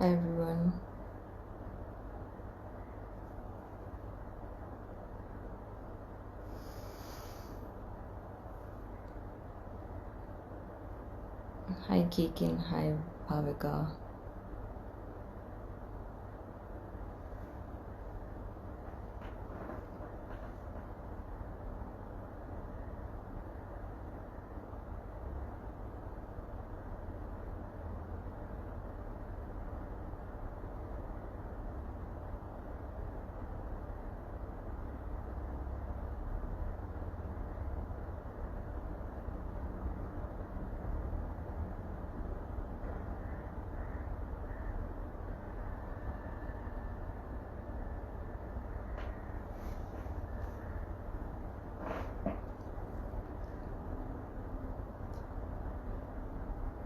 Hi everyone. Hi Kekin, hi Bhavika.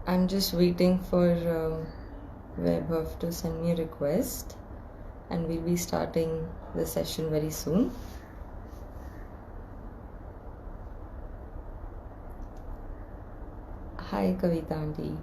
I'm just waiting for Vaibhav to send me a request and we'll be starting the session very soon. Hi Kavita auntie.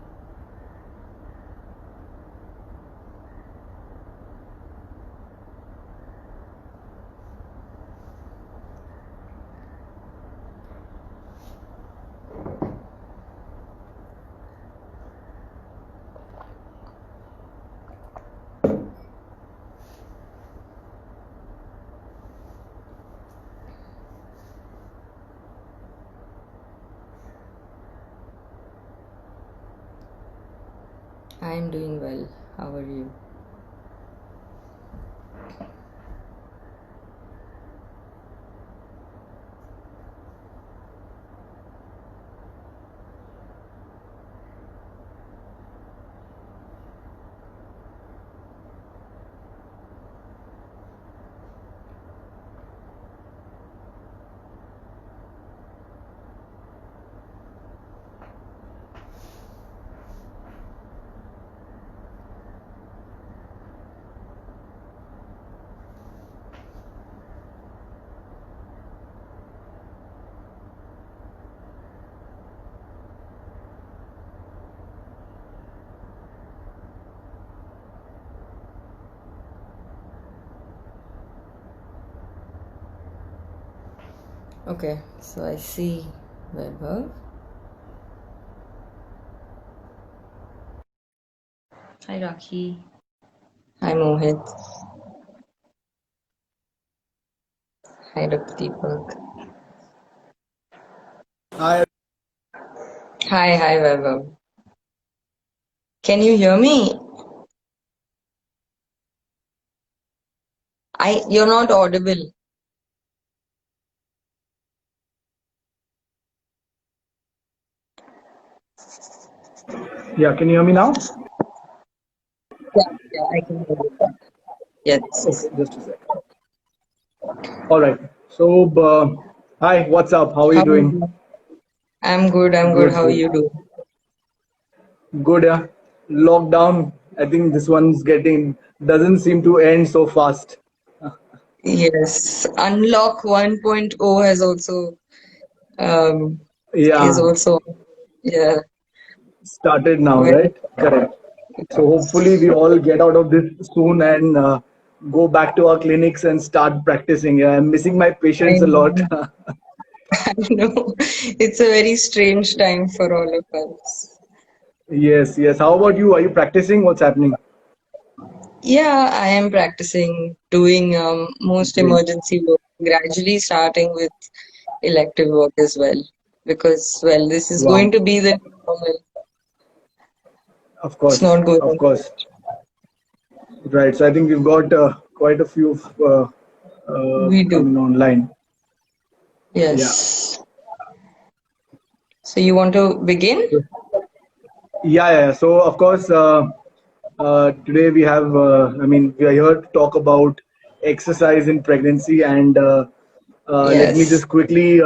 I'm doing well. How are you? Okay, so I see Vaibhav. Hi Rakhi. Hi Mohit. Hi Dr. Deepak. Hi. Hi Vaibhav. Can you hear me? You're not audible. Yeah, can you hear me now? Yeah, I can hear you. Okay, Yes. just a second. All right. So, hi, what's up? How are you How are doing? you? I'm good. I'm good. Good, How are good. you doing? Good, yeah. Lockdown, I think this one's doesn't seem to end so fast. Yes. Unlock 1.0 has also um is Yeah, also yeah. started now, Very right? Correct. So, hopefully, we all get out of this soon and go back to our clinics and start practicing. Yeah, I'm missing my I patients a lot. know. I know. It's a very strange time for all of us. Yes, yes. How about you? Are you practicing? What's happening? Yeah, I am practicing doing most Great. emergency work, gradually starting with elective work as well. Because, well, this is going Wow. to be the new normal. Of It's course, not going of to. course. Right. So I think we've got quite a few We do. coming online. Yeah. Yes. So you want to begin? Yeah, yeah. So of course, today we have. I mean, we are here to talk about exercise in pregnancy, and let me Yes. just quickly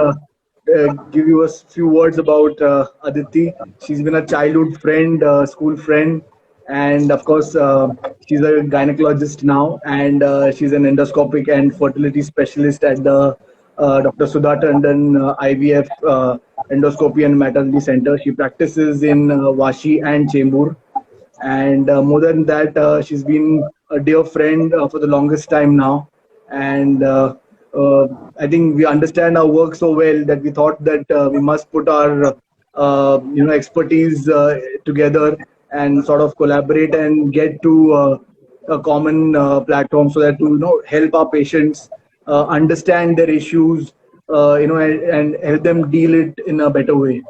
give you a few words about Aditi. She's been a childhood friend, school friend, and of course, she's a gynecologist now, and she's an endoscopic and fertility specialist at the Dr. Sudha Tandon IVF Endoscopy and Maternity Center. She practices in Vashi and Chembur, And more than that, she's been a dear friend for the longest time now. And uh, I think we understand our work so well that we thought that we must put our expertise together and sort of collaborate and get to a common platform so that to help our patients understand their issues, and help them deal it in a better way.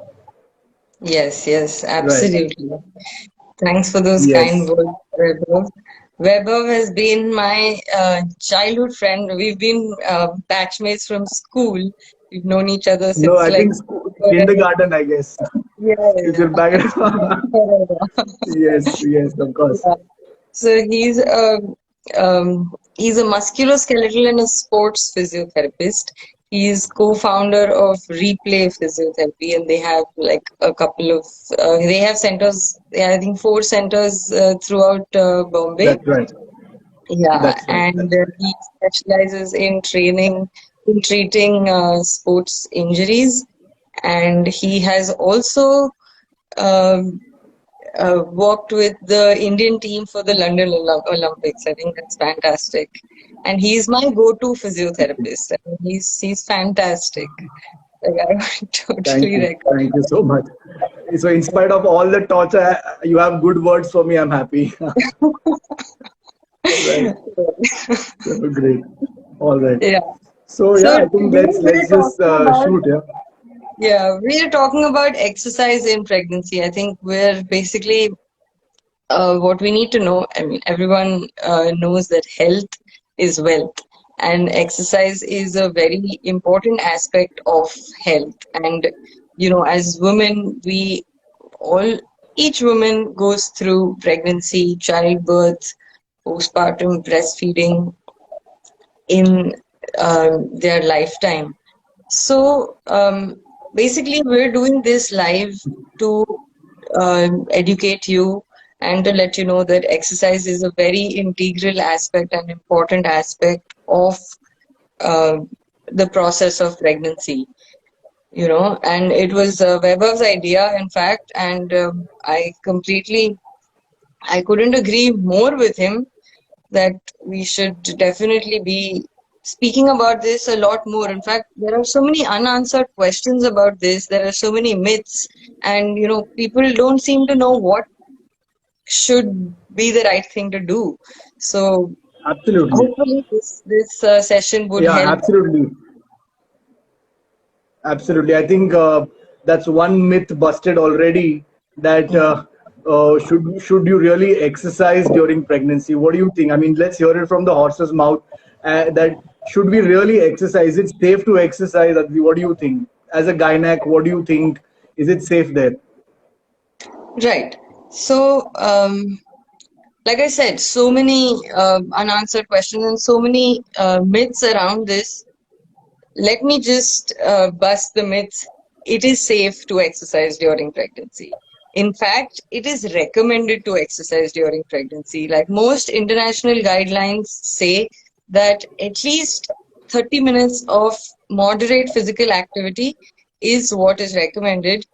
Yes, yes, Right. absolutely. Thanks for those kind Yes. words, Vaibhav. Vaibhav has been my childhood friend. We've been batchmates from school. We've known each other No, since I like think forever. kindergarten, I guess. Yeah, If you're yeah, back. forever. Yes, yes, of course. Yeah. So he's a musculoskeletal and a sports physiotherapist. He's co-founder of Replay Physiotherapy, and they have like a couple of they have centers. Yeah, I think four centers throughout Bombay. That's right. Yeah, That's right. and That's right. he specializes in treating sports injuries, and he has also um, worked with the Indian team for the London Olympics. I think that's fantastic. And he's my go-to physiotherapist. I mean, he's fantastic. Like, I would Thank totally you. Thank you recommend so much. So, in spite of all the torture, you have good words for me. I'm happy. Right. him. So great. All right. Yeah. So yeah, So I think today let's just shoot. Yeah. we're talking about exercise in pregnancy. I think we're basically what we need to know. I mean, everyone knows that health is wealth, and exercise is a very important aspect of health. And as women, we all each woman goes through pregnancy, childbirth, postpartum, breastfeeding in their lifetime. So basically, we're doing this live to educate you and to let you know that exercise is a very integral aspect and important aspect of uh, the process of pregnancy. And it was Vaibhav's idea, in fact, and I couldn't agree more with him that we should definitely be speaking about this a lot more. In fact, there are so many unanswered questions about this. There are so many myths, and people don't seem to know what should be the right thing to do. So Absolutely. hopefully this session would Yeah. help. Absolutely. Absolutely. I think that's one myth busted already. That should you really exercise during pregnancy? What do you think? I mean, let's hear it from the horse's mouth. That should we really exercise? Is it safe to exercise? Aditi? What do you think? As a gynac, what do you think? Is it safe there? Right. So like I said, so many unanswered questions and so many myths around this. Let me just bust the myth. It is safe to exercise during pregnancy. In fact, it is recommended to exercise during pregnancy. Like most international guidelines say that at least 30 minutes of moderate physical activity is what is recommended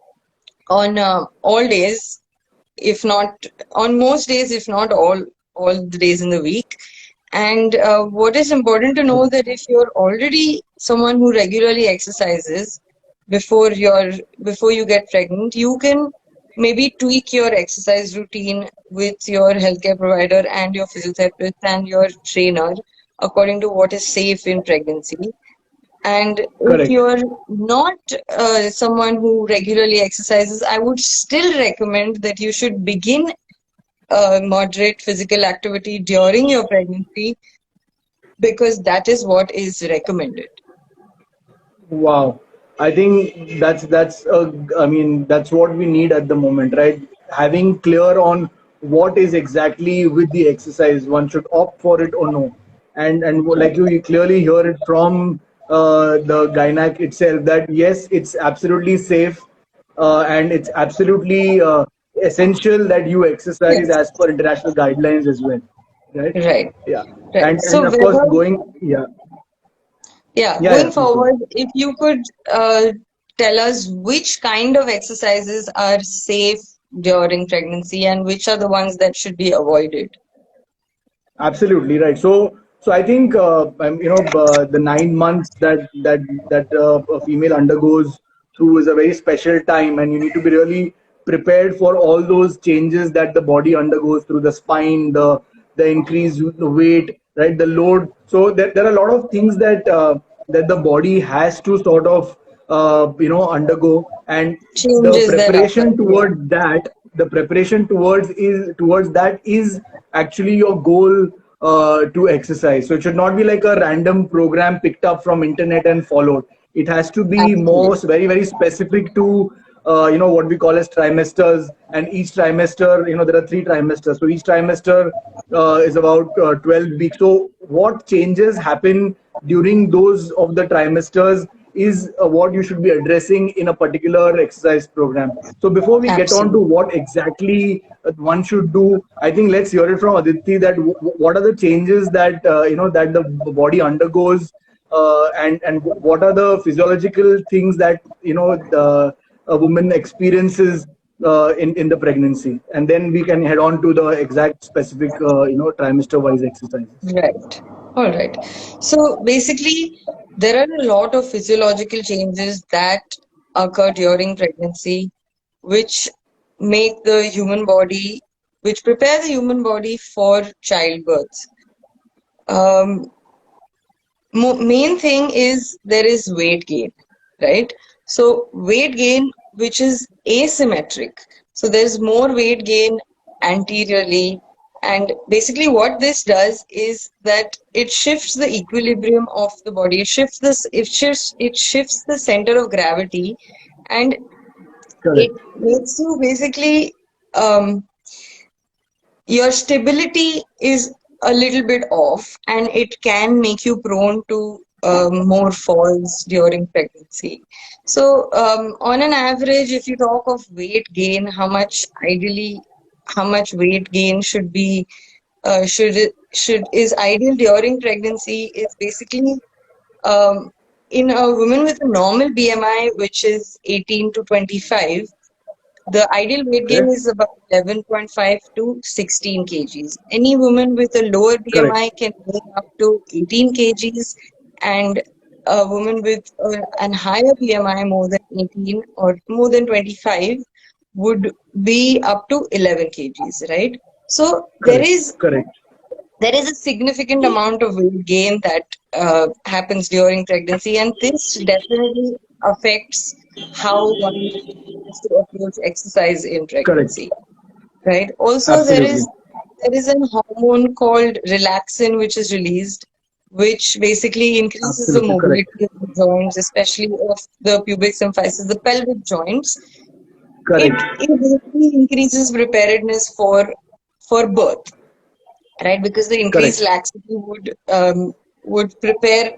on all days, if not on most days, if not all the days in the week. And what is important to know that if you're already someone who regularly exercises before you get pregnant, you can maybe tweak your exercise routine with your healthcare provider and your physiotherapist and your trainer according to what is safe in pregnancy. And if Correct. you're not someone who regularly exercises, I would still recommend that you should begin moderate physical activity during your pregnancy because that is what is recommended. Wow. I think I mean that's what we need at the moment, right? Having clear on what is exactly with the exercise, one should opt for it or no. And like you clearly hear it from the gynac itself that yes, it's absolutely safe, and it's absolutely essential that you exercise Yes. as per international guidelines as well, right? Right, Yeah. right. And So, of course Vaibhav, going, yeah. Yeah, yeah, going please go. forward, if you could tell us which kind of exercises are safe during pregnancy, and which are the ones that should be avoided? Absolutely right. So I think the 9 months that a female undergoes through is a very special time, and you need to be really prepared for all those changes that the body undergoes through the spine, the increased weight, right, the load. So there are a lot of things that the body has to sort of undergo, and the Changes that occur. preparation Yeah. towards that the preparation towards that is actually your goal to exercise. So it should not be like a random program picked up from internet and followed. It has to be more Absolutely. very very specific to what we call as trimesters, and each trimester, there are three trimesters, so each trimester is about 12 weeks. So what changes happen during those of the trimesters is what you should be addressing in a particular exercise program. So before we get on to Absolutely. what exactly one should do, I think let's hear it from Aditi that what are the changes that that the body undergoes, and what are the physiological things that a woman experiences in the pregnancy, and then we can head on to the exact specific trimester wise exercises. Right. All right. So basically, there are a lot of physiological changes that occur during pregnancy, which make the human body, which prepare the human body for childbirth. Um, Main thing is there is weight gain, right? So weight gain, which is asymmetric. So there's more weight gain anteriorly, and basically what this does is that it shifts the equilibrium of the body. It shifts the center of gravity, and Correct. it makes you basically um, your stability is a little bit off, and it can make you prone to more falls during pregnancy. So on an average, if you talk of weight gain, how much weight gain should be should is ideal during pregnancy is basically in a woman with a normal BMI, which is 18 to 25. The ideal weight gain Okay. is about 11.5 to 16 kgs. Any woman with a lower Correct. BMI can gain up to 18 kgs, and a woman with an higher BMI, more than 18 or more than 25, would be up to 11 kgs, right? So Correct. Correct. there is a significant amount of weight gain that happens during pregnancy, and this definitely affects how one has to approach exercise in Correct. pregnancy, right? Also, Absolutely. there is an hormone called relaxin which is released, which basically increases the Absolutely correct. mobility of the joints, especially of the pubic symphysis, the pelvic joints. Correct. It basically increases preparedness for birth, right? Because the increased Correct. laxity would prepare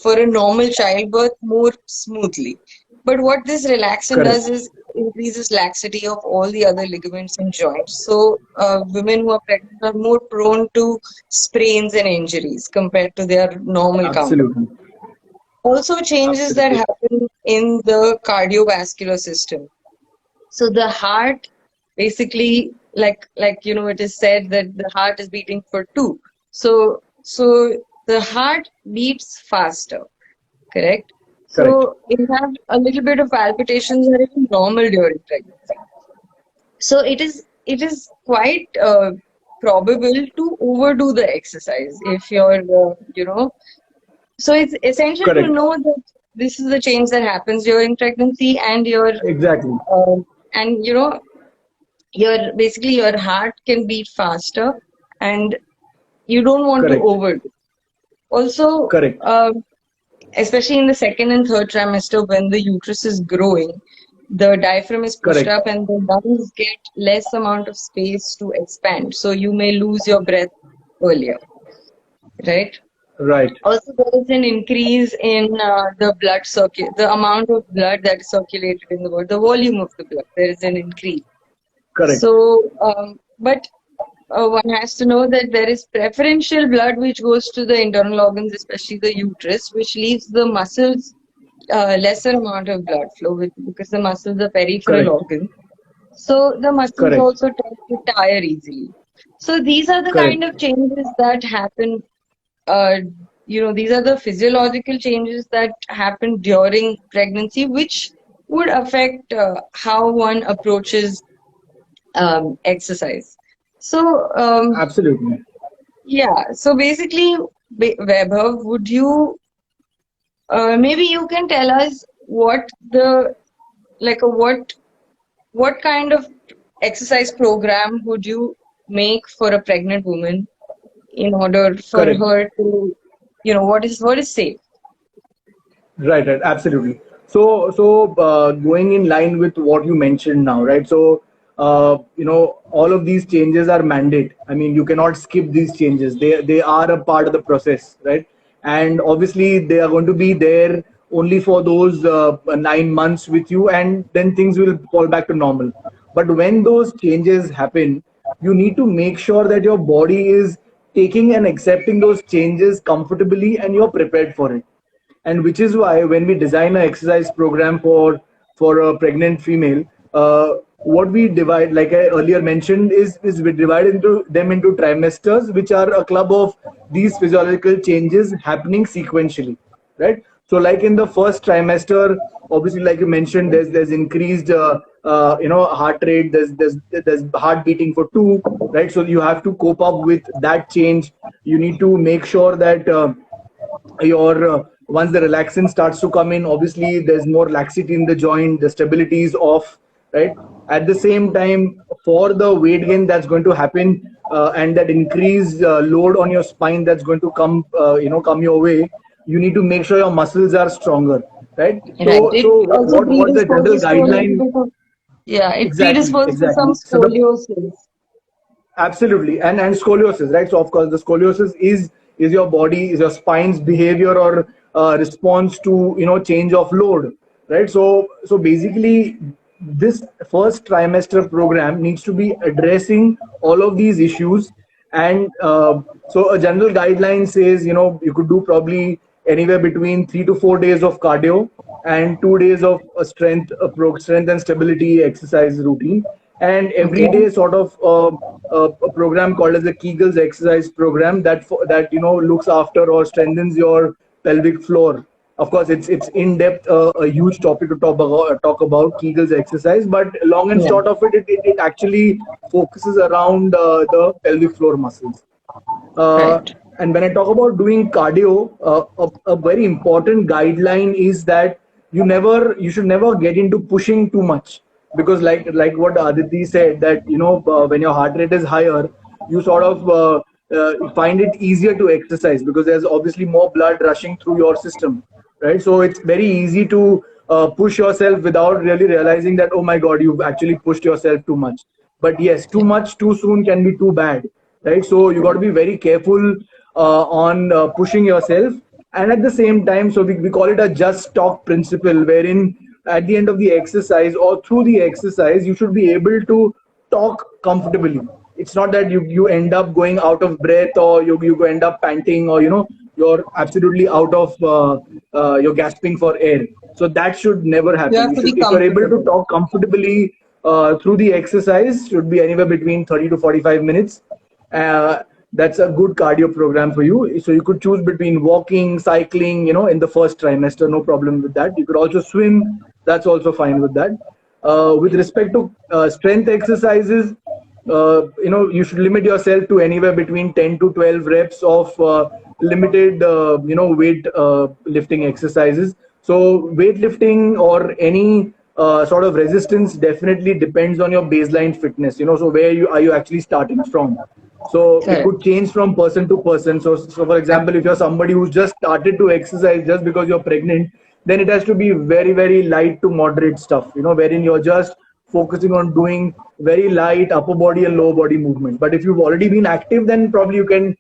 for a normal childbirth more smoothly. But what this relaxant does Correct. is increases laxity of all the other ligaments and joints. So women who are pregnant are more prone to sprains and injuries compared to their normal counterparts. Absolutely. Also, changes that Absolutely. happen in the cardiovascular system. So the heart, basically, it is said that the heart is beating for two. So the heart beats faster, correct? Correct. So you have a little bit of palpitations that are normal during pregnancy. So it is quite probable to overdo the exercise if you're So it's essential to Correct. know that this is the change that happens during pregnancy, and Exactly. uh, and your heart can beat faster, and you don't want to Correct. overdo. Also, Correct. especially in the second and third trimester, when the uterus is growing, the diaphragm is pushed Correct. up and the lungs get less amount of space to expand. So you may lose your breath earlier, right? Right. Also, there is an increase in the amount of blood that is circulated in the body, the volume of the blood. There is an increase. Correct. So, but one has to know that there is preferential blood which goes to the internal organs, especially the uterus, which leaves the muscles lesser amount of blood flow because the muscles are peripheral Correct. organs. So the muscles Correct. also tend to tire easily. So these are the kind Correct. of changes that happen. Uh, these are the physiological changes that happen during pregnancy, which would affect how one approaches exercise. So, Absolutely. yeah, so basically, Vaibhav, would you maybe you can tell us what the like a what kind of exercise program would you make for a pregnant woman in order for Correct. her to, what is safe? Right, right, absolutely. Going in line with what you mentioned now, right? All of these changes are mandate. I mean, you cannot skip these changes. They are a part of the process, right? And obviously, they are going to be there only for those 9 months with you, and then things will fall back to normal. But when those changes happen, you need to make sure that your body is taking and accepting those changes comfortably, and you're prepared for it. And which is why when we design an exercise program for a pregnant female, what we divide, like I earlier mentioned, is we divide into them into trimesters, which are a club of these physiological changes happening sequentially, right? So like in the first trimester, obviously, like you mentioned, there's increased heart rate, there's heart beating for two, right? So you have to cope up with that change. You need to make sure that your once the relaxin starts to come in, obviously there's more laxity in the joint, the stability is off, right? At the same time, for the weight gain that's going to happen, and that increased load on your spine that's going to come your way, you need to make sure your muscles are stronger, right? Right. so It so also what the general predisposes to a little guideline. bit of, yeah, it Exactly, predisposes to some exactly. So the scoliosis. Absolutely, and scoliosis, right? So of course, the scoliosis is your body, is your spine's behavior or response to change of load, right? So basically, this first trimester program needs to be addressing all of these issues, and so a general guideline says you could do probably anywhere between 3 to 4 days of cardio and 2 days of strength and stability exercise routine, and every Okay. day sort of a program called as the Kegel's exercise program that looks after or strengthens your pelvic floor. Of course, it's in depth, a huge topic to talk about Kegel's exercise, but long and Yeah. short of it actually focuses around the pelvic floor muscles. Uh, Right. and when I talk about doing cardio, a very important guideline is that you should never get into pushing too much, because like what Aditi said, that when your heart rate is higher, you sort of find it easier to exercise because there's obviously more blood rushing through your system, right? So it's very easy to push yourself without really realizing that, oh my god, you've actually pushed yourself too much. But yes, too Yeah. much too soon can be too bad, right? So you got to be very careful on pushing yourself. And at the same time, so we call it a just talk principle, wherein at the end of the exercise or through the exercise, you should be able to talk comfortably. It's not that you end up going out of breath, or you end up panting, or you're absolutely out of you're gasping for air. So that should never You happen. have You to should, be if you're able to comfortable. talk comfortably through the exercise, should be anywhere between 30 to 45 minutes. uh, that's a good cardio program for you. So you could choose between walking, cycling, in the first trimester, no problem with that. You could also swim, that's also fine with that. With respect to strength exercises, you should limit yourself to anywhere between 10 to 12 reps of limited, weight lifting exercises. So weightlifting or any sort of resistance definitely depends on your baseline fitness. So where you actually starting from. So it could Correct. change from person to person. So for example, if you're somebody who's just started to exercise just because you're pregnant, then it has to be very, very light to moderate stuff, wherein you're just focusing on doing very light upper body and lower body movement. But if you've already been active, then probably you can,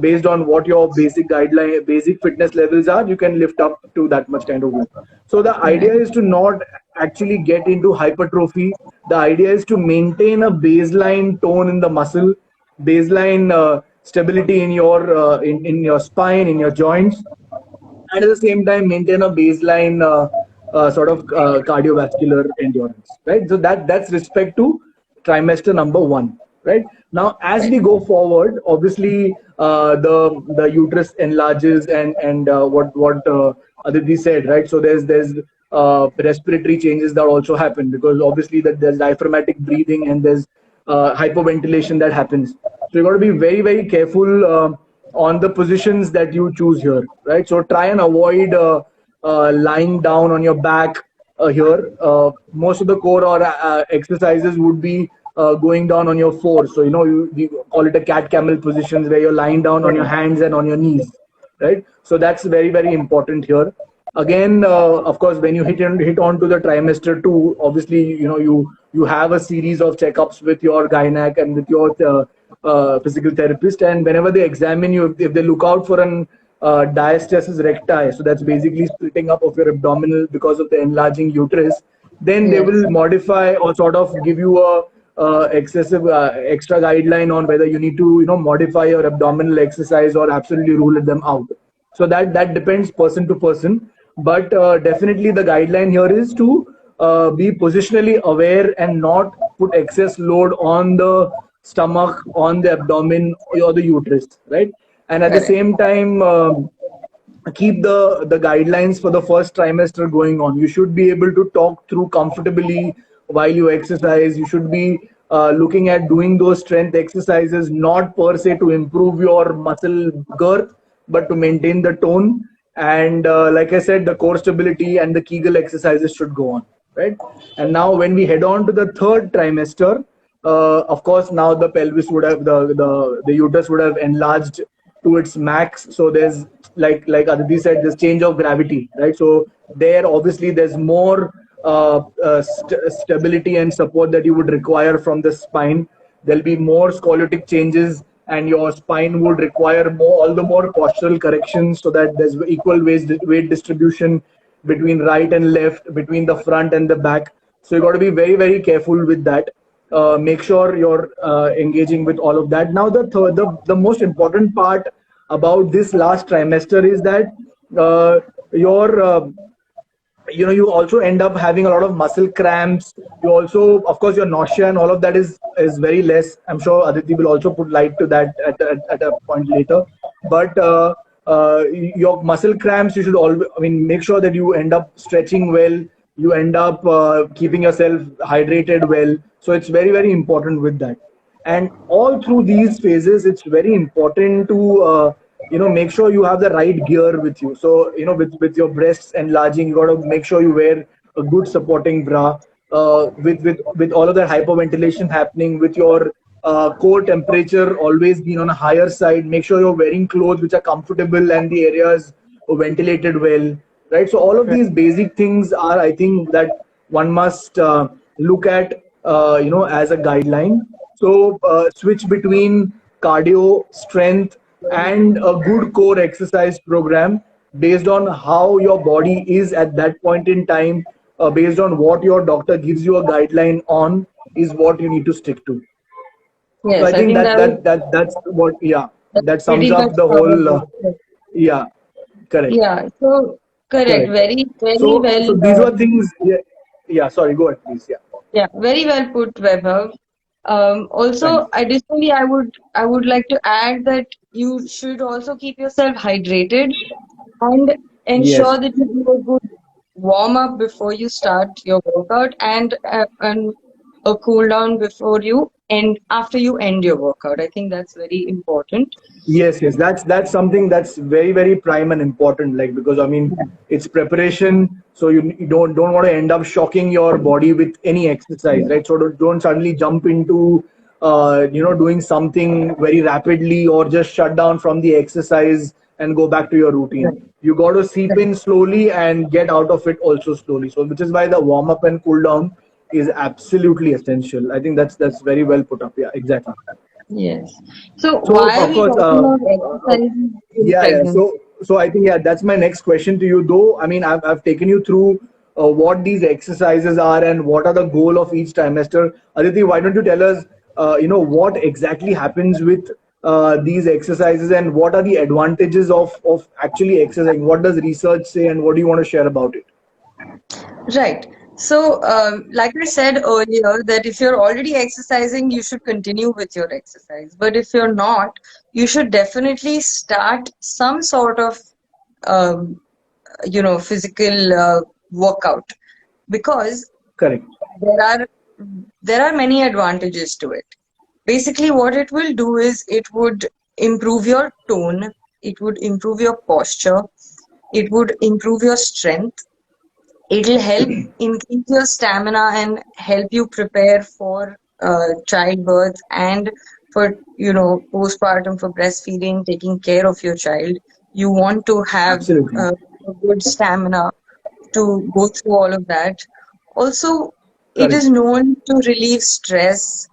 based on what your basic fitness levels are, you can lift up to that much kind of weight. So the idea Right. is to not actually get into hypertrophy. The idea is to maintain a baseline tone in the muscle, baseline stability in your spine, in your joints, and at the same time maintain a baseline sort of cardiovascular endurance, right? So that's respect to trimester number one, right? Now, as Right. we go forward, obviously the uterus enlarges, and what Aditi said, right? So there's respiratory changes that also happen, because obviously that there's diaphragmatic breathing and there's hypoventilation that happens. So you got to be very very careful on the positions that you choose here, right? So try and avoid lying down on your back here. Most of the core or exercises would be going down on your fours. So you call it a cat camel positions, where you're lying down on your hands and on your knees, right? So that's very very important here. Again, of course, when you hit on to the trimester two, obviously you have a series of checkups with your gynac and with your physical therapist, and whenever they examine you, if they look out for an diastasis recti, so that's basically splitting up of your abdominal because of the enlarging uterus, then they Yes. will modify or sort of give you a excessive extra guideline on whether you need to modify your abdominal exercise or absolutely rule them out. So that depends person to person, but definitely the guideline here is to be positionally aware and not put excess load on the stomach, on the abdomen, or the uterus, right? And at the Correct. same time, keep the guidelines for the first trimester going on. You should be able to talk through comfortably while you exercise. You should be looking at doing those strength exercises, not per se to improve your muscle girth, but to maintain the tone. And like I said, the core stability and the Kegel exercises should go on, right? And now when we head on to the third trimester, of course now the pelvis would have the uterus would have enlarged to its max. So there's, like Aditi said, this change of gravity, right? So there obviously there's more stability and support that you would require from the spine. There'll be more scoliotic changes, and your spine would require more, all the more postural corrections, so that there's equal weight distribution between right and left, between the front and the back. So you got to be very very careful with that. Make sure you're engaging with all of that. Now the most important part about this last trimester is that your you also end up having a lot of muscle cramps. You also, of course, your nausea and all of that is very less. I'm sure Aditi will also put light to that at a point later. But your muscle cramps, you should always, I mean, make sure that you end up stretching well. You end up keeping yourself hydrated well. So it's very very important with that. And all through these phases, it's very important to make sure you have the right gear with you. So with your breasts enlarging, you got to make sure you wear a good supporting bra. With all of that hyperventilation happening, with your core temperature always being on a higher side, make sure you're wearing clothes which are comfortable and the areas ventilated well, right? So all of these basic things are, I think, that one must look at as a guideline. So switch between cardio, strength, and a good core exercise program based on how your body is at that point in time, based on what your doctor gives you a guideline on, is what you need to stick to. So Yes, I I think think that's what, yeah, that that sums pretty much up the covers whole it. yeah, correct, Yeah, so correct. correct. Very, very So well. these were things, yeah, yeah, sorry, go ahead please. Yeah, Yeah, very well put, Vaibhav. Also, thanks. additionally, I would like to add that you should also keep yourself hydrated and ensure Yes. that you do a good warm up before you start your workout and a cool down before you and after you end your workout. I think that's very important. Yes, yes, that's something that's very very prime and important. Like, because I mean, it's preparation, so you don't want to end up shocking your body with any exercise, right? So don't suddenly jump into doing something very rapidly, or just shut down from the exercise and go back to your routine. Right. You got to seep in slowly and get out of it also slowly. So which is why the warm up and cool down is absolutely essential. I think that's very well put up. Yeah, exactly. Yes. So So why are of we course, talking about exercises in yeah, yeah. pregnancy? So I think, yeah, that's my next question to you. Though I mean, I've taken you through what these exercises are and what are the goal of each trimester. Aditi, why don't you tell us, what exactly happens with these exercises, and what are the advantages of actually exercising? What does research say, and what do you want to share about it? Right. So, like I said earlier, that if you're already exercising, you should continue with your exercise. But if you're not, you should definitely start some sort of, um, physical workout, because Correct. there are there are many advantages to it. Basically, what it will do is it would improve your tone, it would improve your posture, it would improve your strength. It'll help increase your stamina and help you prepare for childbirth and for, postpartum, for breastfeeding, taking care of your child. You want to have Absolutely. a good stamina to go through all of that. Also, it Correct. is known to relieve stress.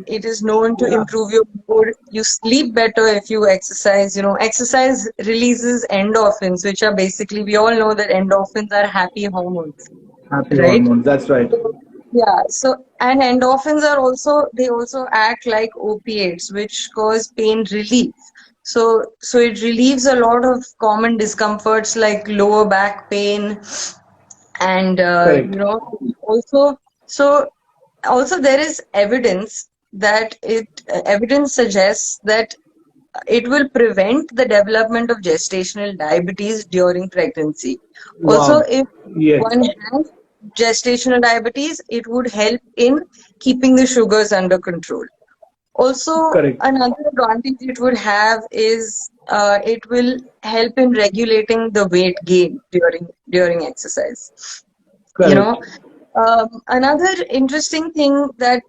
It is known to Yeah. improve your mood. You sleep better if you exercise. Exercise releases endorphins, which are basically, we all know that endorphins are happy hormones, Happy right? hormones. That's right. So, yeah. So, and endorphins are also, they also act like opiates, which cause pain relief. So it relieves a lot of common discomforts like lower back pain, and Correct. also, so also there is evidence that evidence suggests that it will prevent the development of gestational diabetes during pregnancy. Also, Wow. if Yes. one has gestational diabetes, it would help in keeping the sugars under control. Also, Correct. another advantage it would have is it will help in regulating the weight gain during exercise. You know, Correct. Another interesting thing that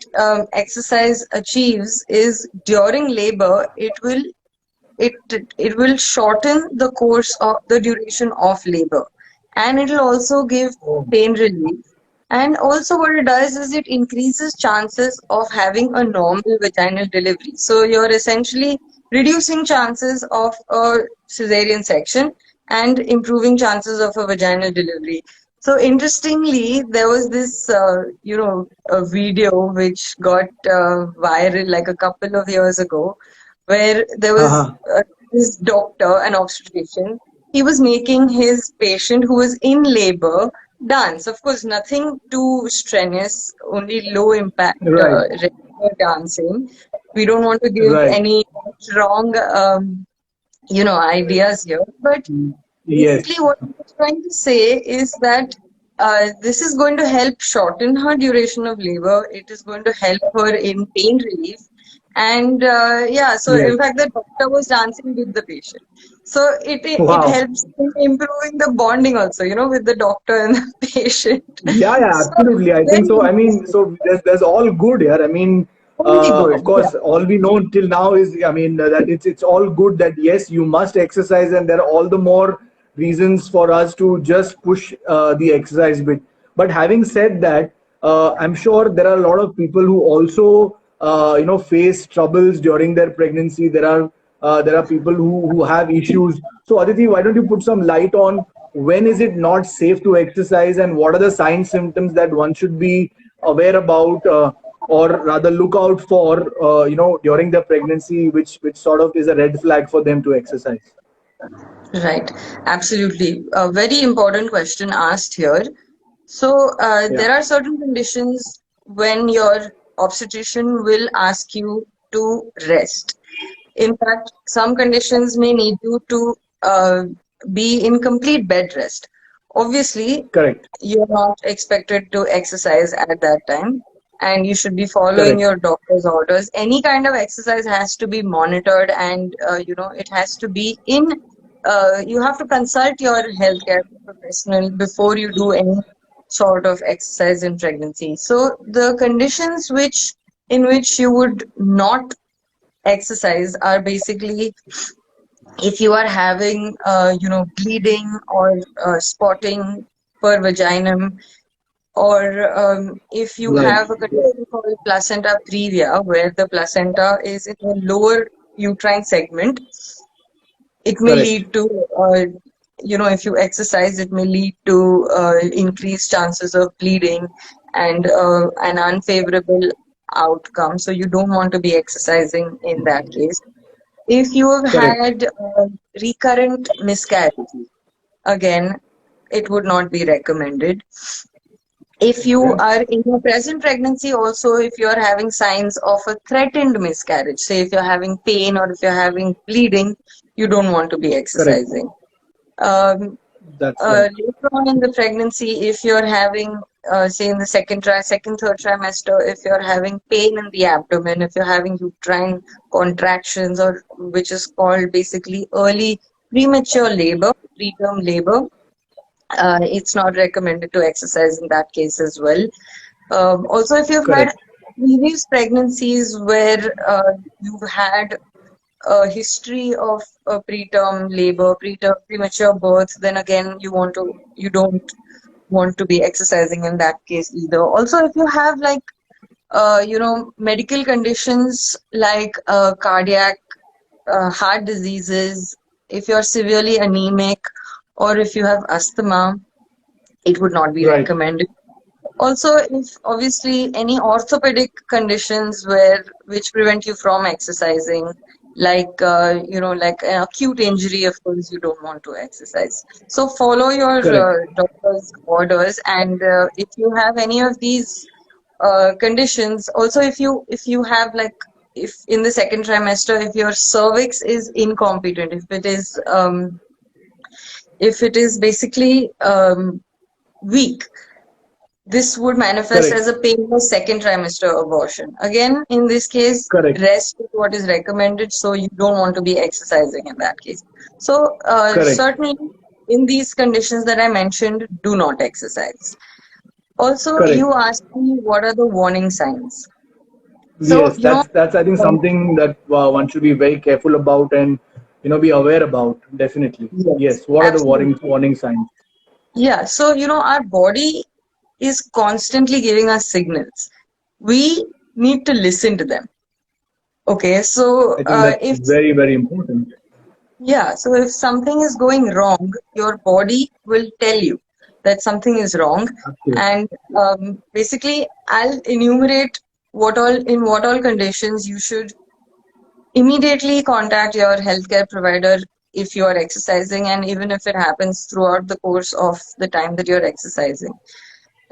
exercise achieves is during labor, it it will shorten the course of the duration of labor, and it will also give Oh, pain relief. And also what it does is it increases chances of having a normal vaginal delivery, so you're essentially reducing chances of a cesarean section and improving chances of a vaginal delivery. So interestingly, there was this a video which got viral like a couple of years ago, where there was haha. this doctor, an obstetrician. He was making his patient who was in labor dance. Of course, nothing too strenuous, only low impact Right. regular dancing. We don't want to give Right. any wrong, ideas here. But basically, Yes. what I was trying to say is that this is going to help shorten her duration of labor. It is going to help her in pain relief. And yeah, so Yes. in fact, the doctor was dancing with the patient. So it Wow. helps in improving the bonding also, with the doctor and the patient. Yeah, yeah, So absolutely. I think very so. I mean, interesting. so there's all good here. I mean, Only of good. Yeah. course, all we know till now is, I mean, that it's all good that yes, you must exercise, and there are all the more reasons for us to just push the exercise bit. But having said that, I'm sure there are a lot of people who also, face troubles during their pregnancy. There are people who have issues. So Aditi, why don't you put some light on when is it not safe to exercise, and what are the signs symptoms that one should be aware about, or rather look out for, during the pregnancy, which sort of is a red flag for them to exercise. Right. Absolutely. A very important question asked here. So, Yeah. there are certain conditions when your obstetrician will ask you to rest. In fact, some conditions may need you to be in complete bed rest. Obviously, Correct. you're not expected to exercise at that time, and you should be following Correct. your doctor's orders. Any kind of exercise has to be monitored, and it has to be in. You have to consult your healthcare professional before you do any sort of exercise in pregnancy. So the conditions in which you would not exercise are basically if you are having bleeding or spotting per vaginum, or if you Right. have a condition called placenta previa, where the placenta is in the lower uterine segment. It may Correct. lead to if you exercise, it may lead to increased chances of bleeding and an unfavorable outcome, so you don't want to be exercising in that case. If you have Correct. had recurrent miscarriages, again, it would not be recommended. If you Okay. are in your present pregnancy, also if you are having signs of a threatened miscarriage, say if you're having pain or if you're having bleeding, you don't want to be Correct. exercising. Um, That's right. Later on in the pregnancy, if you're having, say in the second, third trimester, if you're having pain in the abdomen, if you're having uterine contractions, or which is called basically early premature labor, preterm labor, it's not recommended to exercise in that case as well. Also, if you've had Correct. previous pregnancies where you've had a history of preterm labor, preterm premature birth, then again you don't want to be exercising in that case either. Also, if you have like medical conditions like cardiac, heart diseases, if you're severely anemic, or if you have asthma, it would not be Right. recommended. Also, if obviously any orthopedic conditions where which prevent you from exercising, like like an acute injury, of course, you don't want to exercise. So follow your Correct. doctor's orders, and if you have any of these conditions, also if you have like if in the second trimester, if your cervix is incompetent, if it is basically weak, this would manifest Correct. as a painless second trimester abortion. Again, in this case, Correct. rest is what is recommended, so you don't want to be exercising in that case. So, Correct. certainly in these conditions that I mentioned, do not exercise. Also, you Correct. asked me what are the warning signs. So, Yes, that's I think something that one should be very careful about and be aware about. Definitely. yes, Yes. What are the absolutely. warning signs? Yeah, so, our body is constantly giving us signals. We need to listen to them. Okay, so I think that's if very very important. yeah, so if something is going wrong, your body will tell you that something is wrong, Absolutely. and basically, I'll enumerate what all conditions you should immediately contact your healthcare provider if you are exercising, and even if it happens throughout the course of the time that you're exercising,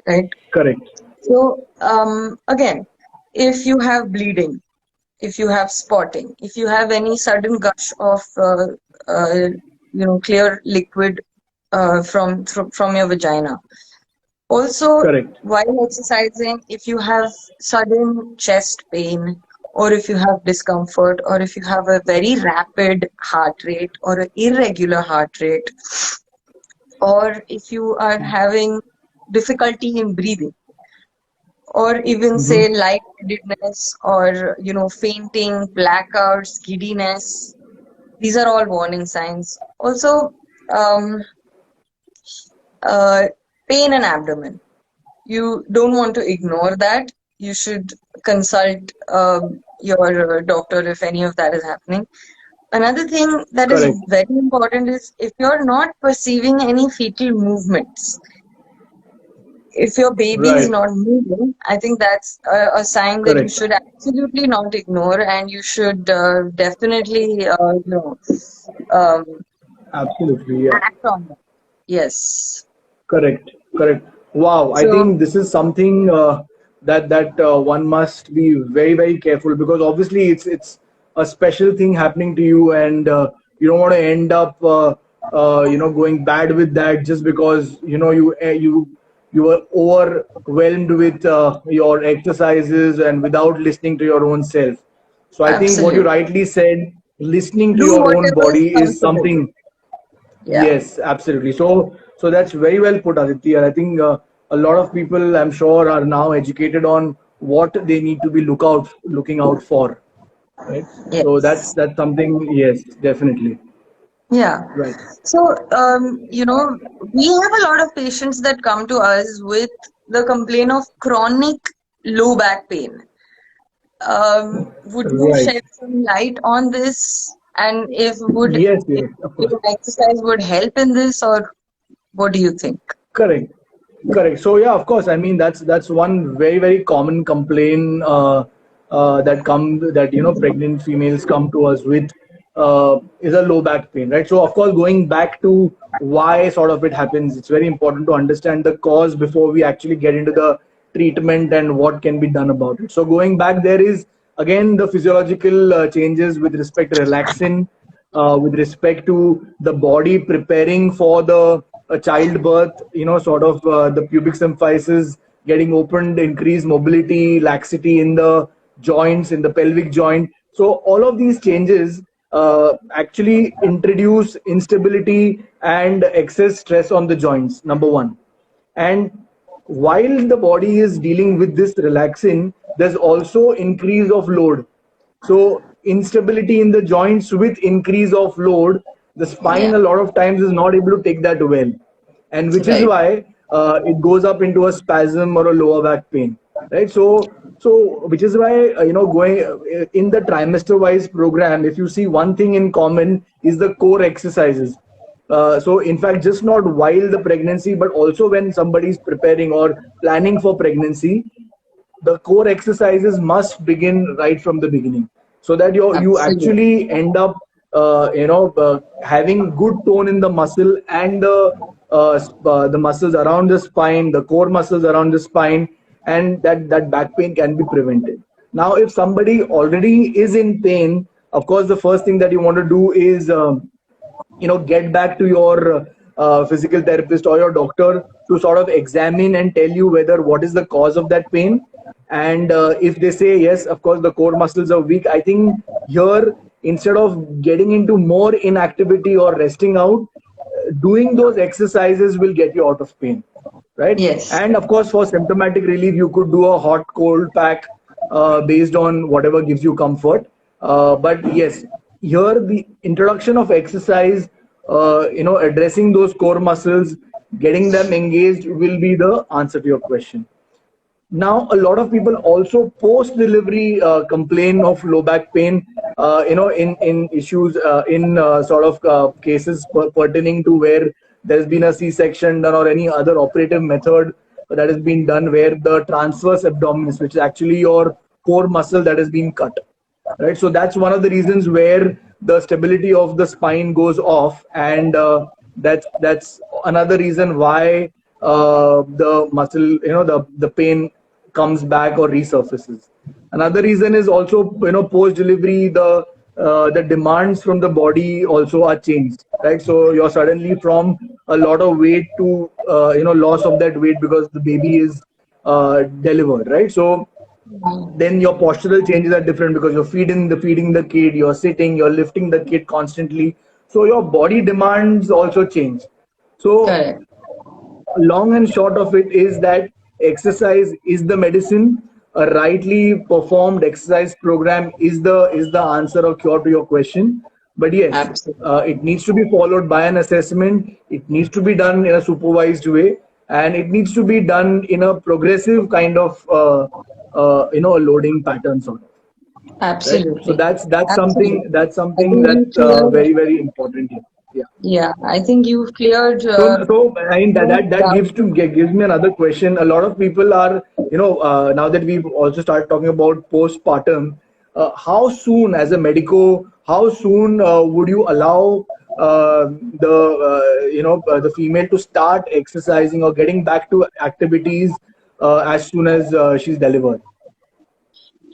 right? Correct. So again, if you have bleeding, if you have spotting, if you have any sudden gush of clear liquid from your vagina. Also, Correct. while exercising, if you have sudden chest pain, or if you have discomfort, or if you have a very rapid heart rate or an irregular heart rate, or if you are having difficulty in breathing, or even Mm-hmm. say lightheadedness, or fainting, blackouts, giddiness. These are all warning signs. Also, um, uh, pain in abdomen. You don't want to ignore that. You should consult your doctor if any of that is happening. Another thing that is Correct. very important is if you're not perceiving any fetal movements, if your baby is Right. not moving, I think that's a sign that you Correct. should absolutely not ignore, and you should definitely, um, Absolutely. Yeah. act on that. Yes. Correct, correct. Wow, I So, think this is something that one must be very very careful because obviously it's a special thing happening to you, and you don't want to end up going bad with that just because you were overwhelmed with your exercises and without listening to your own self. So I think what you absolutely. rightly said, listening to Do your own whatever is body is comfortable. something. Yeah. Yes, absolutely. So that's very well put, Aditi. And I think a lot of people, I'm sure, are now educated on what they need to be looking out for, right? So that's Yes. that's something. Yes, definitely. Yeah. Right. So, we have a lot of patients that come to us with the complaint of chronic low back pain. Would you Right. shed some light on this? And if would Yes. if, Yes. Of if course. exercise would help in this, or what do you think? Correct. Correct. So yeah, of course. I mean, that's one very very common complaint that pregnant females come to us with. is a low back pain, right? So of course, going back to why sort of it happens, it's very important to understand the cause before we actually get into the treatment and what can be done about it. So going back, there is again the physiological changes with respect to relaxin, with respect to the body preparing for the childbirth, sort of the pubic symphysis getting opened, increased mobility, laxity in the joints, in the pelvic joint. So all of these changes actually introduce instability and excess stress on the joints, number one. And while the body is dealing with this relaxin, there's also increase of load. So instability in the joints with increase of load, the spine Yeah. a lot of times is not able to take that well, and which is Right. why it goes up into a spasm or a lower back pain, right? So which is why going in the trimester wise program, if you see one thing in common is the core exercises. So in fact, just not while the pregnancy, but also when somebody is preparing or planning for pregnancy, the core exercises must begin right from the beginning, so that you Absolutely. actually end up having good tone in the muscle and the muscles around the spine, the core muscles around the spine, and that back pain can be prevented. Now if somebody already is in pain, of course the first thing that you want to do is get back to your physical therapist or your doctor to sort of examine and tell you whether what is the cause of that pain. And if they say yes, of course the core muscles are weak, I think here, instead of getting into more inactivity or resting out, doing those exercises will get you out of pain, right? Yes. And of course, for symptomatic relief, you could do a hot cold pack based on whatever gives you comfort. But yes, here the introduction of exercise, addressing those core muscles, getting them engaged will be the answer to your question. Now a lot of people also post delivery complain of low back pain, in issues, in sort of cases pertaining to where there's been a c-section done or any other operative method that has been done, where the transverse abdominis, which is actually your core muscle, that has been cut, right? So that's one of the reasons where the stability of the spine goes off, and that's another reason why the muscle, the pain comes back or resurfaces. Another reason is also, post delivery, the demands from the body also are changed, right? So you're suddenly from a lot of weight to loss of that weight because the baby is delivered, right? So then your postural changes are different because you're feeding the kid, you're sitting, you're lifting the kid constantly, so your body demands also change. So Correct. long and short of it is that exercise is the medicine. A rightly performed exercise program is the answer or cure to your question. But yes, Absolutely. it needs to be followed by an assessment. It needs to be done in a supervised way, and it needs to be done in a progressive kind of a loading pattern sort of, right? So Absolutely. that's something Absolutely. that's I something think you that's cleared, very very important here. Yeah. yeah, I think you've cleared So I mean most that doubts. gives me another question. A lot of people are, now that we've also started talking about postpartum, how soon, as a medico, how soon would you allow the female to start exercising or getting back to activities as soon as she's delivered?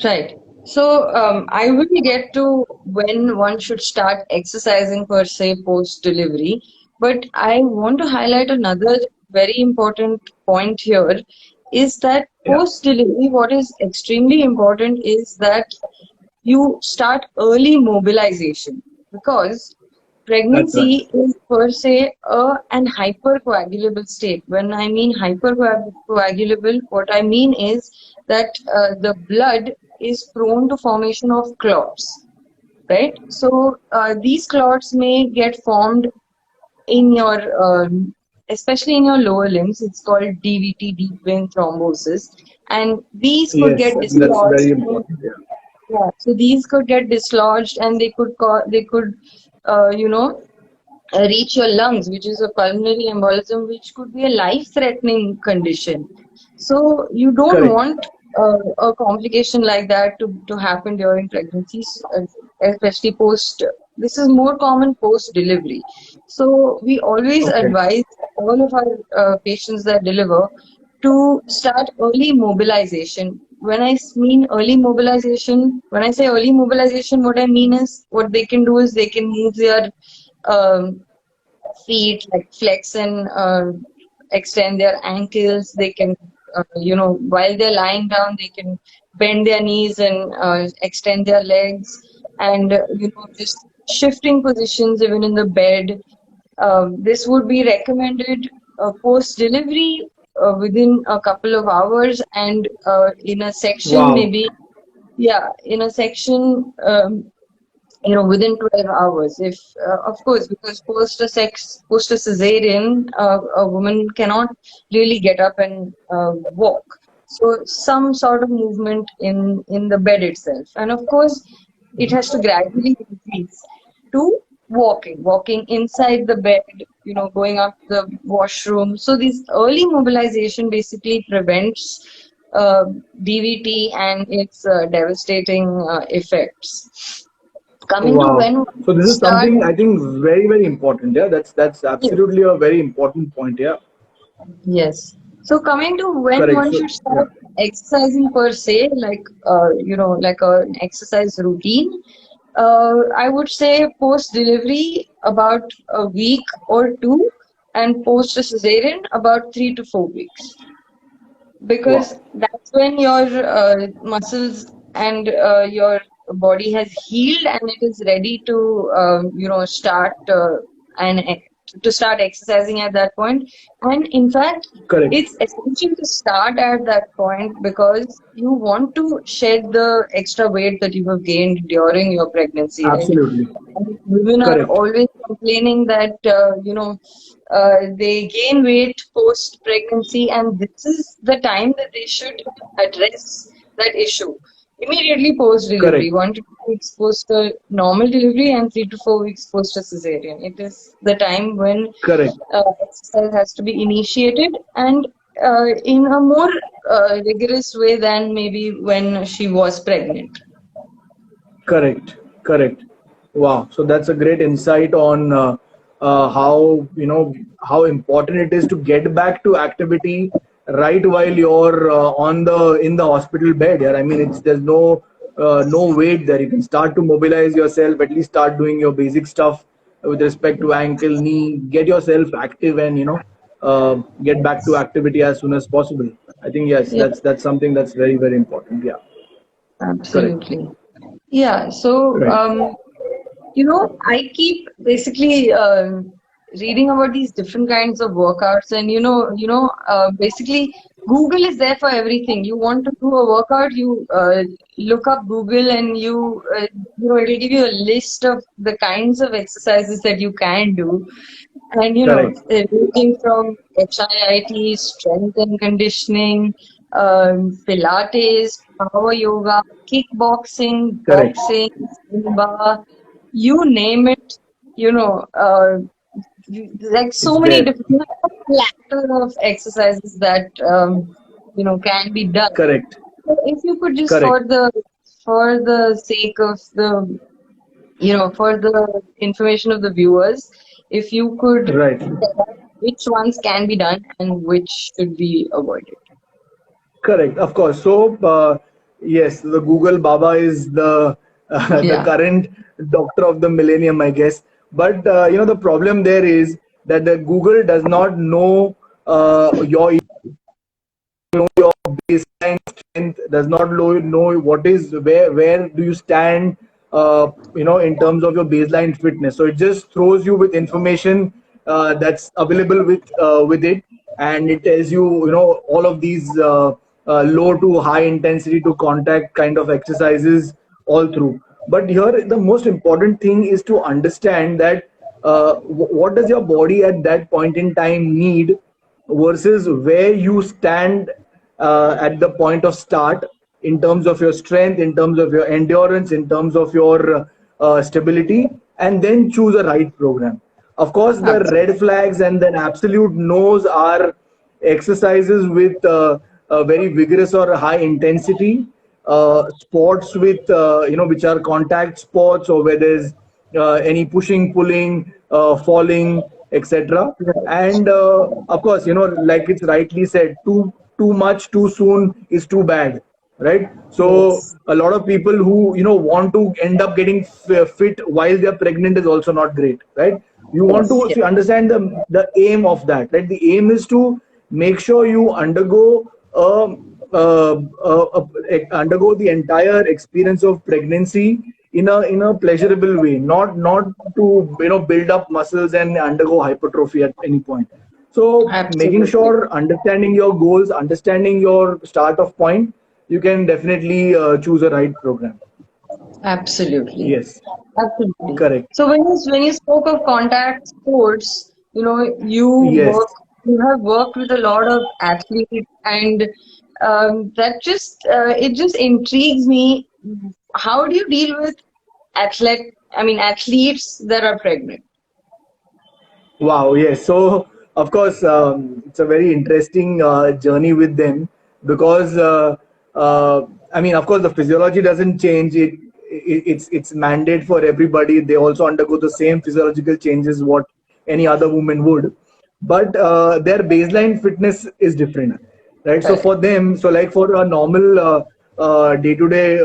Right. So I will get to when one should start exercising per se post delivery, but I want to highlight another very important point here is that Yeah, post delivery, what is extremely important is that you start early mobilization because that's right. pregnancy is per se an hypercoagulable state. When I mean hypercoagulable, what I mean is that the blood is prone to formation of clots, right? So these clots may get formed in your, especially in your lower limbs. It's called DVT, deep vein thrombosis, and these could Yes, get I think that's dislodged very in, important. Yeah. yeah, so these could get dislodged and they could you know reach your lungs, which is a pulmonary embolism, which could be a life-threatening condition. So you don't Correct. want a complication like that to happen during pregnancies, especially post This is more common post delivery. So we always Okay. advise all of our patients that deliver to start early mobilization. When I mean early mobilization, when I say early mobilization, what I mean is what they can do is they can move their um, feet, like flex and extend their ankles. They can, while they're lying down, they can bend their knees and extend their legs, and just shifting positions even in the bed. This would be recommended post delivery within a couple of hours, and in a section Wow. maybe, yeah, in a section. Within 12 hours. If of course, because post a cesarean, a woman cannot really get up and walk, so some sort of movement in the bed itself, and of course it has to gradually increase to walking inside the bed, going up the washroom. So this early mobilization basically prevents uh, DVT and its devastating effects. Coming to Wow. when So one this is start, something I think very, very important. Yeah, that's yes, absolutely a very important point. Yeah. yes. So coming to when Correct. one So should yeah. start exercising per se, like like an exercise routine, I would say post delivery about a week or two, and post cesarean about 3 to 4 weeks, because Wow. that's when your muscles and your body has healed and it is ready to start and to start exercising at that point. And in fact, Correct. it's essential to start at that point because you want to shed the extra weight that you have gained during your pregnancy, right? Absolutely. And women are Correct. always complaining that they gain weight post pregnancy, and this is the time that they should address that issue immediately post delivery. Correct. 1 to 2 weeks post a normal delivery and 3 to 4 weeks post a cesarean. It is the time when Correct. exercise has to be initiated, and in a more rigorous way than maybe when she was pregnant. Correct. Correct. Wow. So that's a great insight on how how important it is to get back to activity right while you're on the in the hospital bed. Yeah. I mean, it's there's no wait there. You can start to mobilize yourself. At least start doing your basic stuff with respect to ankle, knee. Get yourself active and get back to activity as soon as possible. I think yes, Yeah, that's something that's very, very important. Yeah. Correct. absolutely. Yeah, so Right. I keep basically reading about these different kinds of workouts, and basically Google is there for everything. You want to do a workout, you look up Google, and it'll give you a list of the kinds of exercises that you can do, and Correct. ranging from HIIT, strength and conditioning, Pilates, power yoga, kickboxing, Correct. boxing, Zumba, you name it, you know, like so It's many there. different platter of exercises that can be done. Correct. So if you could just Correct. for the sake of the for the information of the viewers, if you could Right. tell us which ones can be done and which should be avoided. Correct. Of course. So yes, the Google Baba is the the Yeah. current doctor of the millennium, I guess. But the problem there is that the Google does not know your baseline strength, does not know what is where do you stand in terms of your baseline fitness. So it just throws you with information that's available with it, and it tells you all of these low to high intensity to contact kind of exercises all through. But here the most important thing is to understand that what does your body at that point in time need versus where you stand at the point of start in terms of your strength, in terms of your endurance, in terms of your stability, and then choose a right program. Of course, the red Absolutely. flags and then absolute no's are exercises with a very vigorous or high intensity, sports with which are contact sports, or where there's any pushing, pulling, falling, etc. Right. And of course, like it's rightly said, too much too soon is too bad, right? So Yes. a lot of people who want to end up getting fit while they're pregnant is also not great, right? You want Yes. to Yes. see, understand the aim of that, right? The aim is to make sure you undergo the entire experience of pregnancy in a pleasurable way, not to build up muscles and undergo hypertrophy at any point. So making Absolutely. sure understanding your goals, understanding your start of point, you can definitely choose a right program. Absolutely. Yes, Absolutely. correct. So when you spoke of contact sports, you Yes. work you have worked with a lot of athletes, and that just it just intrigues me. How do you deal with athletes that are pregnant? Wow, yes. So, of course, it's a very interesting journey with them because, of course, the physiology doesn't change. It's mandate for everybody. They also undergo the same physiological changes what any other woman would, but their baseline fitness is different, right? So Correct. for them, so like for a normal day-to-day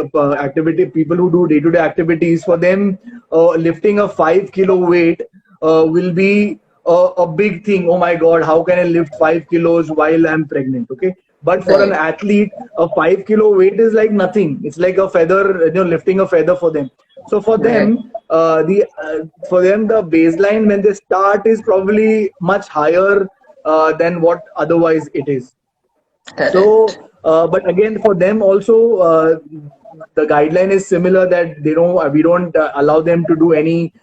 activity, people who do day-to-day activities, for them, lifting a 5 kilo weight will be a big thing. Oh my God, how can I lift 5 kilos while I'm pregnant? Okay. But for an Right. athlete, a 5 kilo weight is like nothing. It's like a feather, lifting a feather for them. So Right. for them, the baseline when they start is probably much higher than what otherwise it is. Correct. So, but again, for them also, the guideline is similar that we don't allow them to do any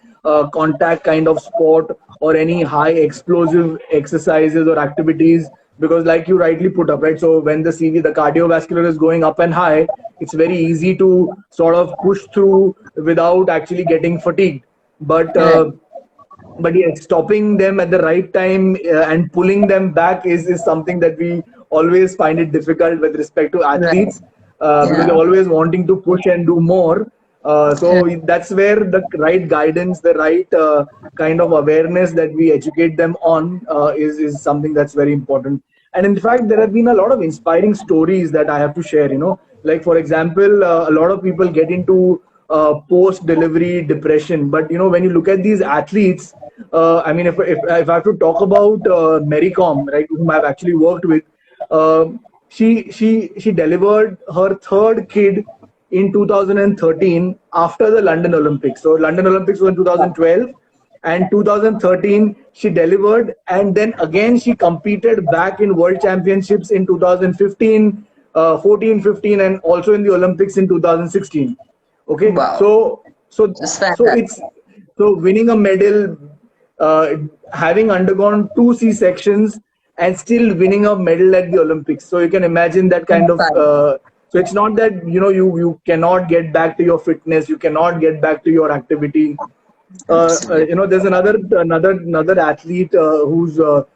contact kind of sport or any high explosive exercises or activities, because, like you rightly put up, right? So when the cardiovascular is going up and high, it's very easy to sort of push through without actually getting fatigued. But Right. yes, stopping them at the right time and pulling them back is something that we always find it difficult with respect to Right. athletes, because they're Yeah. always wanting to push and do more. So Correct. that's where the right guidance, the right kind of awareness that we educate them on is something that's very important. And in fact, there have been a lot of inspiring stories that I have to share. Like for example, a lot of people get into post-delivery depression, but when you look at these athletes, if I have to talk about Mary Com, right, whom I've actually worked with, she delivered her third kid in 2013 after the London Olympics. So London Olympics was in 2012, and 2013 she delivered, and then again she competed back in World Championships in 2015, 14, 15, and also in the Olympics in 2016. Okay, Wow. It's so fantastic. it's so winning a medal, uh, having undergone two C sections and still winning a medal at the Olympics. So you can imagine that kind of. Inspiring. So it's not that you cannot get back to your fitness, you cannot get back to your activity. Absolutely. There's another athlete who's a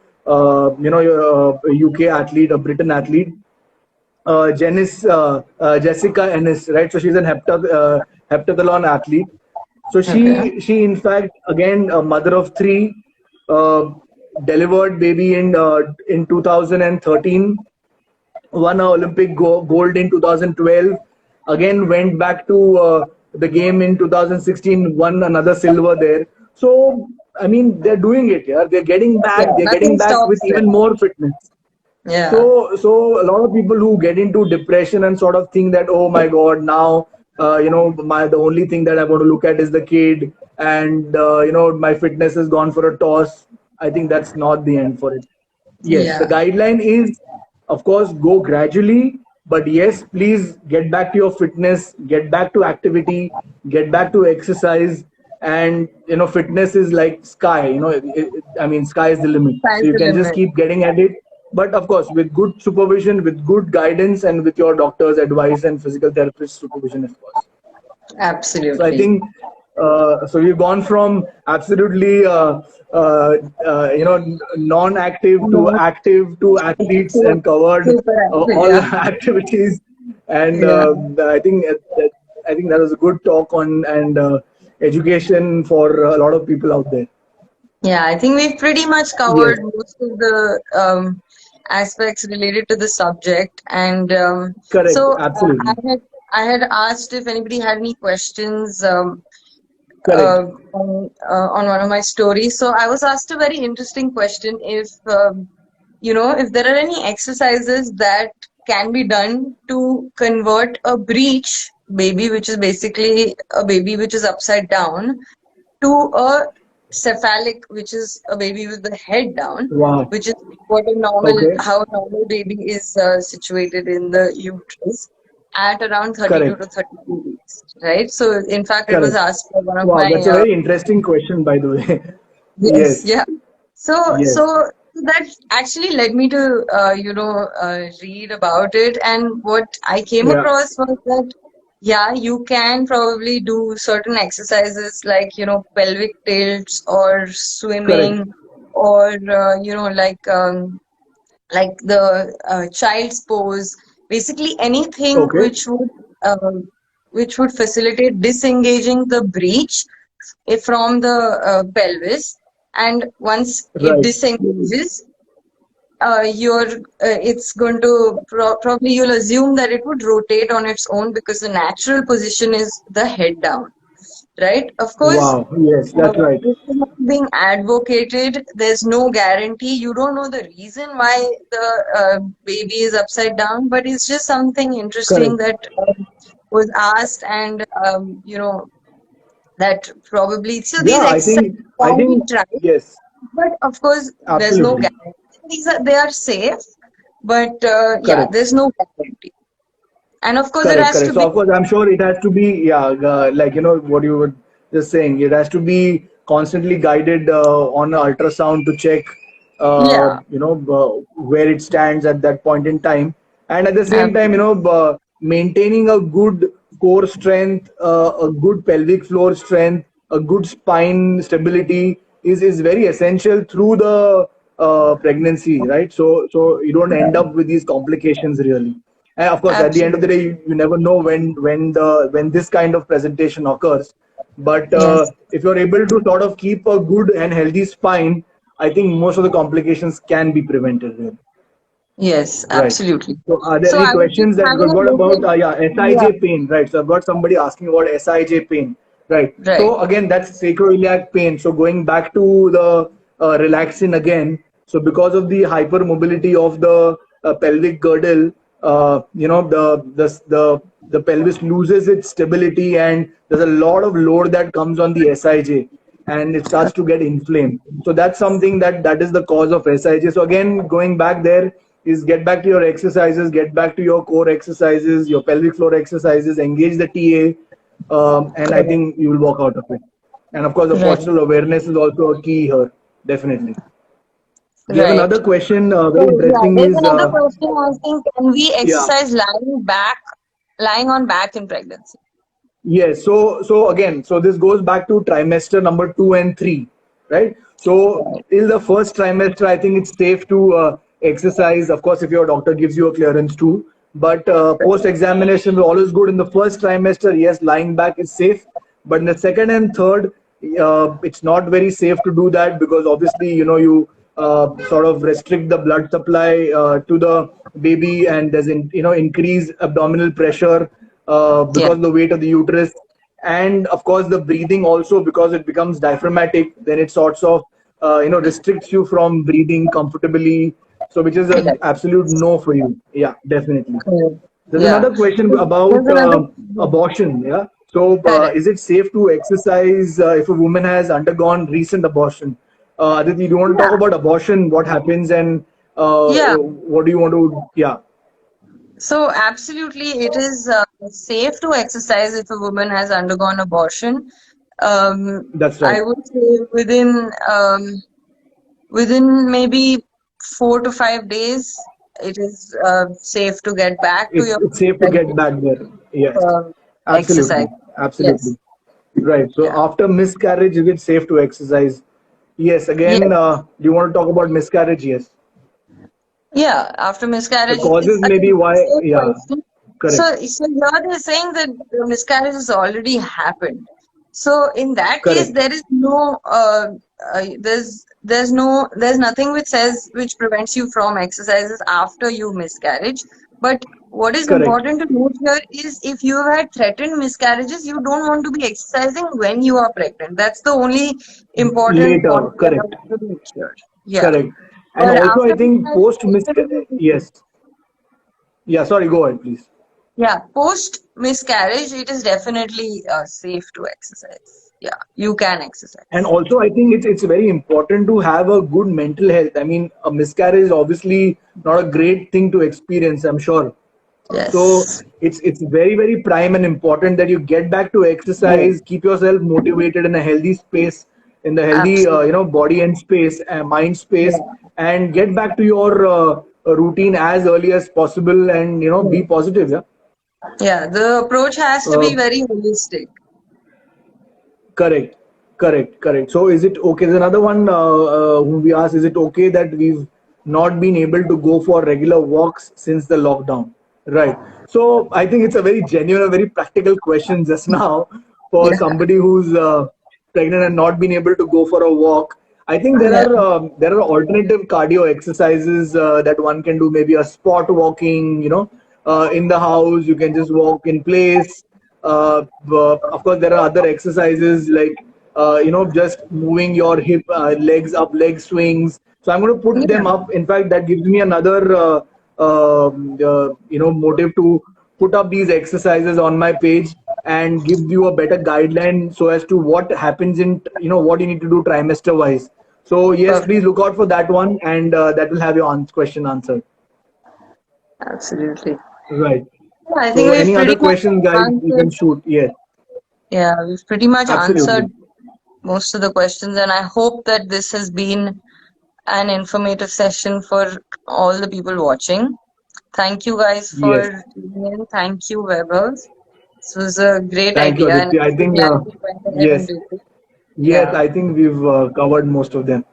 UK athlete, a Britain athlete, Jessica Ennis, right? So she's an heptathlon athlete. So Okay. she in fact, again, a mother of three, uh, delivered baby in 2013, won a Olympic gold in 2012, again went back to the game in 2016, won another silver there. So I mean, they're doing it. Yeah, they're getting Yeah. back. They're getting Nothing back with stops even them. more fitness. Yeah. So a lot of people who get into depression and sort of think that, oh my God, now my the only thing that I want to look at is the kid, and my fitness has gone for a toss. I think that's not the end for it. Yes, the Yeah. guideline is, of course, go gradually, but yes, please get back to your fitness, get back to activity, get back to exercise, and fitness is like sky. Sky is the limit. So Sky's you the can just limit. keep getting at it, but of course, with good supervision, with good guidance, and with your doctor's advice and physical therapist supervision, of course. So I Absolutely. think so we've gone from absolutely non-active to No. active to athletes Super, and covered super active. all Yeah. activities. And Yeah. I think that was a good talk on, and education for a lot of people out there. Yeah, I think we've pretty much Yes, covered most of the aspects related to the subject, and correct, so absolutely, I had asked if anybody had any questions correct. on one of my stories. So I was asked a very interesting question: if if there are any exercises that can be done to convert a breech baby, which is basically a baby which is upside down, to a cephalic, which is a baby with the head down, Wow. which is what a normal, Okay, how a normal baby is situated in the uterus at around 32 to correct, 33 weeks, right? So, in fact, it was correct. asked by one of Wow, my that's a very interesting question, by the way. yes, Yes, yeah. yes, So that actually led me to, read about it. And what I came yeah, across was that, yeah, you can probably do certain exercises like, pelvic tilts or correct. swimming or, like the child's pose, basically anything Okay, which would facilitate disengaging the breech from the pelvis, and once it right. disengages, it's going to probably you'll assume that it would rotate on its own because the natural position is the head down, right? Of course, Wow, yes, that's right. this is not being advocated. There's no guarantee. You don't know the reason why the baby is upside down, but it's just something interesting Correct, that was asked, and that probably so yeah, these exercises I can be think tried, yes, but of course there's no absolutely, guarantee. They are safe, but yeah, correct. there's no guarantee. And of course it Correct, has correct. to So be, of course, I'm sure it has to be, yeah, like what you were just saying. It has to be constantly guided on an ultrasound to check, yeah, where it stands at that point in time, and at the same time, absolutely, maintaining a good core strength, a good pelvic floor strength, a good spine stability is very essential through the pregnancy, right? So you don't end up with these complications really. And of course, at the end of the day, absolutely, you never know when this kind of presentation occurs. But yes, if you're able to sort of keep a good and healthy spine, I think most of the complications can be prevented. Really. yes, Right. absolutely. So are there So any I was just questions that having we've a got look about at, yeah, SIJ pain? Right. So I've got somebody asking about SIJ pain. Right. right, So again, that's sacroiliac pain. So going back to the relaxin again. So because of the hypermobility of the pelvic girdle, the pelvis loses its stability, and there's a lot of load that comes on the SIJ, and it starts to get inflamed. So that's something that is the cause of SIJ. So again, going back there is get back to your exercises, get back to your core exercises, your pelvic floor exercises, engage the TA, and I correct, think you will walk out of it. And of course, the right, postural awareness is also a key here, definitely. We have right. another question, very So yeah, interesting, there's is another question asking, can we yeah. exercise lying on back in pregnancy? Yes. So again, so this goes back to trimester number 2 and 3, right? So Right, till the first trimester, I think it's safe to exercise. Of course, if your doctor gives you a clearance too. But post examination, all is good in the first trimester. Yes, lying back is safe. But in the second and third, it's not very safe to do that because obviously, you sort of restrict the blood supply to the baby, and there's increased abdominal pressure yeah, because of the weight of the uterus, and of course the breathing also, because it becomes diaphragmatic, then it sorts of restricts you from breathing comfortably, so which is yeah, an absolute no for you. Yeah, definitely. correct. There's Yeah. another question So there's about another, abortion. Yeah. So, correct. is it safe to exercise if a woman has undergone recent abortion? Aditi, do you want to talk Yeah, about abortion? What happens, and yeah. what do you want to? Yeah, So absolutely, it is safe to exercise if a woman has undergone abortion. that's right. I would say within maybe 4 to 5 days, it is safe to get back to your It's safe to get regular back there. Yes, um, exercise. absolutely, absolutely. Yes. Right. So Yeah. after miscarriage, is it safe to exercise? Yes. Again, Yes. do you want to talk about miscarriage? Yes. Yeah. After The miscarriage, causes it's maybe again why. same Yeah. question. Correct. So here they're saying that the miscarriage has already happened. So in that case, Correct. there is no there's nothing which says which prevents you from exercises after you miscarriage. But what is Correct. important to note here is if you have had threatened miscarriages, you don't want to be exercising when you are pregnant. That's the only important point Later. that I Correct. want to make here. Yeah. Correct. And But also, I after think post miscarriage. miscarriage, Yes. Yeah. Sorry. Go ahead, please. yeah, post miscarriage, it is definitely safe to exercise. Yeah, you can And exercise. also, I think it's very important to have a good mental health. I mean, a miscarriage is obviously not a great thing to experience, I'm sure. So Yes. it's very prime and important that you get back to Yes. exercise, keep yourself motivated in a healthy space, in the healthy Absolutely. body and space, mind space, Yeah. and get back to your routine as early as possible, and be Yes. positive. Yeah. Yeah. The approach has to be Uh, very holistic. Correct, correct. So is it okay? There's another one whom we asked, is it okay that we've not been able to go for regular walks since the lockdown? Right. So I think it's a very genuine, a very practical question just now for Yeah. somebody who's pregnant and not been able to go for a walk. I think Yeah. there are alternative cardio exercises that one can do. Maybe a spot walking, in the house. You can just walk in place. Of course, there are other exercises like just moving your hip, legs up, leg swings. So I'm going to put Yeah. them up. In fact, that gives me another motive to put up these exercises on my page and gives you a better guideline so as to what happens in what you need to do trimester wise. So yes, Perfect. please look out for that one, and that will have your question answered. Absolutely. Right. Yeah, I think So we've any pretty other much questions, guys? You answered. can shoot. Yes, Yeah, we've pretty much answered absolutely. most of the questions, and I hope that this has been an informative session for all the people watching. Thank you guys Yes. for tuning in. Thank you, Vaibhav. This was a great Thank you, idea, and Aditi. I I'm so think, glad we went ahead and yes, did it. yes, Yeah, I think we've covered most of them.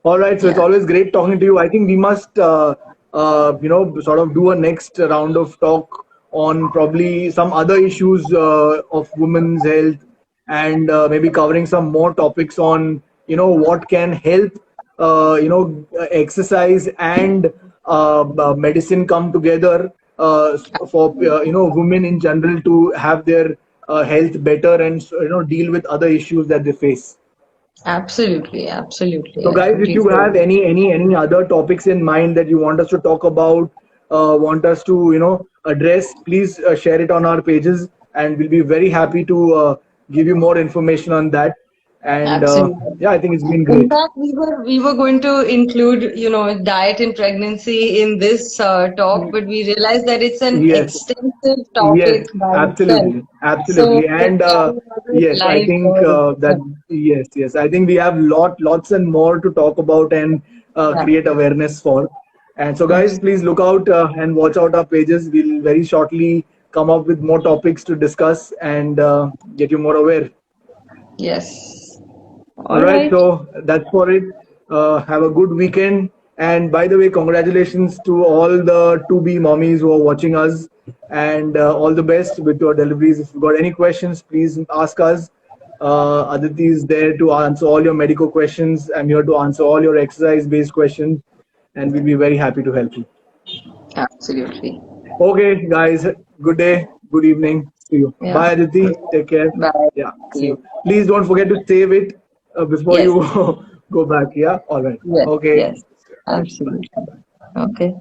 All right, so it's yeah, always great talking to you. I think we must, sort of do a next round of talk on probably some other issues of women's health, and maybe covering some more topics on, what can help, exercise and medicine come together for, women in general to have their health better and, deal with other issues that they face. absolutely, absolutely. So, I guys, if you completely have agree. any other topics in mind that you want us to talk about, want us to address, please share it on our pages, and we'll be very happy to give you more information on that. And Absolutely. yeah, I think it's been In great. fact, we were going to include, diet in pregnancy in this talk, but we realized that it's an Yes, extensive topic yes, by itself. absolutely, So absolutely, we'll and carry another yes, I live think that yes, I think we have lots and more to talk about and yeah, create awareness for. And so, guys, absolutely. please look out and watch out our pages. We'll very shortly come up with more topics to discuss and get you more aware. Yes. All All right, right. so that's for it. Have a good weekend. And by the way, congratulations to all the to be mommies who are watching us, and all the best with your deliveries. If you've got any questions, please ask us. Aditi is there to answer all your medical questions. I'm here to answer all your exercise based questions, and we'll be very happy to help you. Absolutely. Okay, guys, good day, good evening. See you. Yeah. Bye, Aditi. Take care. Bye. Yeah, See see you. you. Please don't forget to save it before Yes. you go back. Yeah, all right. Yes. Okay. Yes. Okay. Bye. Absolutely. Okay.